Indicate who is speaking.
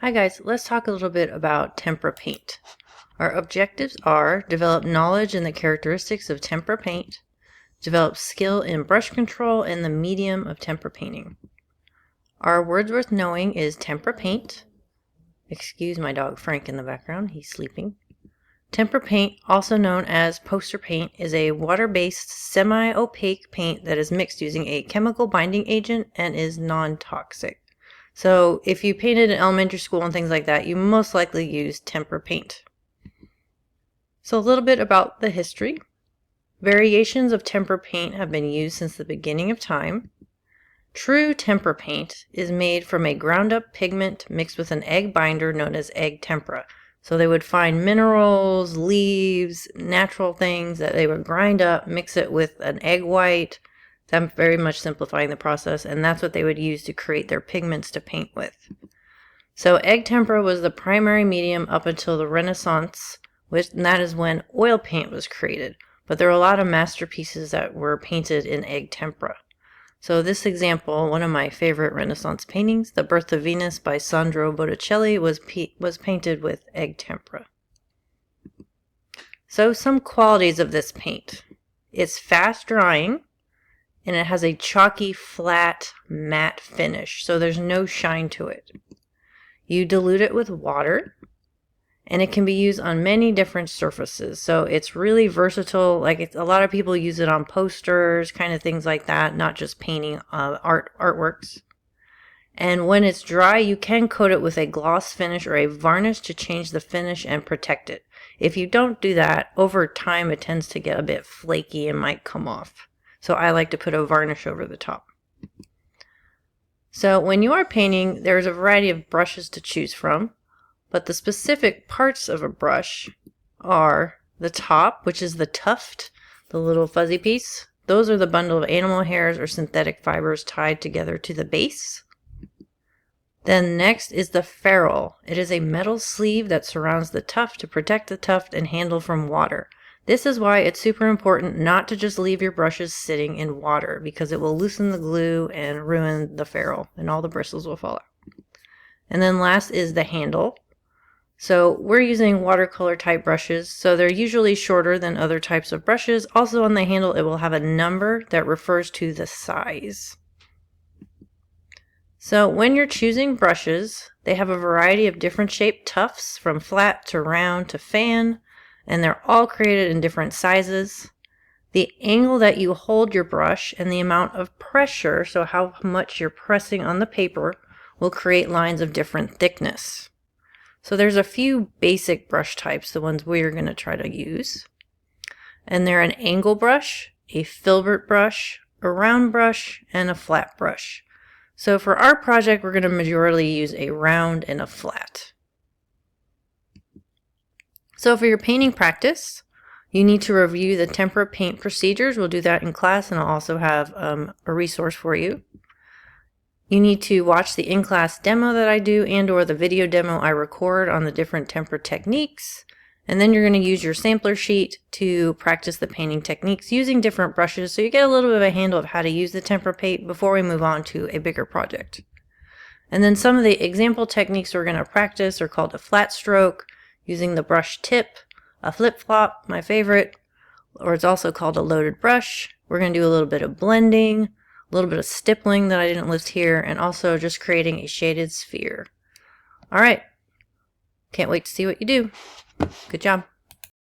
Speaker 1: Hi guys, let's talk a little bit about tempera paint. Our objectives are develop knowledge in the characteristics of tempera paint, develop skill in brush control and the medium of tempera painting. Our words worth knowing is tempera paint. Excuse my dog Frank in the background, he's sleeping. Tempera paint, also known as poster paint, is a water-based semi-opaque paint that is mixed using a chemical binding agent and is non-toxic. So if you painted in elementary school and things like that, you most likely use tempera paint. So a little bit about the history. Variations of tempera paint have been used since the beginning of time. True tempera paint is made from a ground up pigment mixed with an egg binder known as egg tempera. So they would find minerals, leaves, natural things that they would grind up, mix it with an egg white. I'm very much simplifying the process, and that's what they would use to create their pigments to paint with. So egg tempera was the primary medium up until the Renaissance, and that is when oil paint was created. But there are a lot of masterpieces that were painted in egg tempera. So this example, one of my favorite Renaissance paintings, The Birth of Venus by Sandro Botticelli, was painted with egg tempera. So some qualities of this paint. It's fast drying, and it has a chalky, flat, matte finish, so there's no shine to it. You dilute it with water, and it can be used on many different surfaces, so it's really versatile. Like a lot of people use it on posters, kind of things like that, not just painting artworks. And when it's dry, you can coat it with a gloss finish or a varnish to change the finish and protect it. If you don't do that, over time it tends to get a bit flaky and might come off. So I like to put a varnish over the top. So when you are painting, there's a variety of brushes to choose from, but the specific parts of a brush are the top, which is the tuft, the little fuzzy piece. Those are the bundle of animal hairs or synthetic fibers tied together to the base. Then next is the ferrule. It is a metal sleeve that surrounds the tuft to protect the tuft and handle from water. This is why it's super important not to just leave your brushes sitting in water, because it will loosen the glue and ruin the ferrule and all the bristles will fall out. And then last is the handle. So we're using watercolor type brushes, so they're usually shorter than other types of brushes. Also on the handle it will have a number that refers to the size. So when you're choosing brushes, they have a variety of different shaped tufts from flat to round to fan, and they're all created in different sizes. The angle that you hold your brush and the amount of pressure, so how much you're pressing on the paper, will create lines of different thickness. So there's a few basic brush types, the ones we're going to try to use. And they're an angle brush, a filbert brush, a round brush, and a flat brush. So for our project, we're going to majorly use a round and a flat. So for your painting practice, you need to review the tempera paint procedures. We'll do that in class, and I'll also have a resource for you. You need to watch the in-class demo that I do and or the video demo I record on the different tempera techniques. And then you're going to use your sampler sheet to practice the painting techniques using different brushes, so you get a little bit of a handle of how to use the tempera paint before we move on to a bigger project. And then some of the example techniques we're going to practice are called a flat stroke, using the brush tip, a flip-flop, my favorite, or it's also called a loaded brush. We're going to do a little bit of blending, a little bit of stippling that I didn't list here, and also just creating a shaded sphere. All right, can't wait to see what you do. Good job.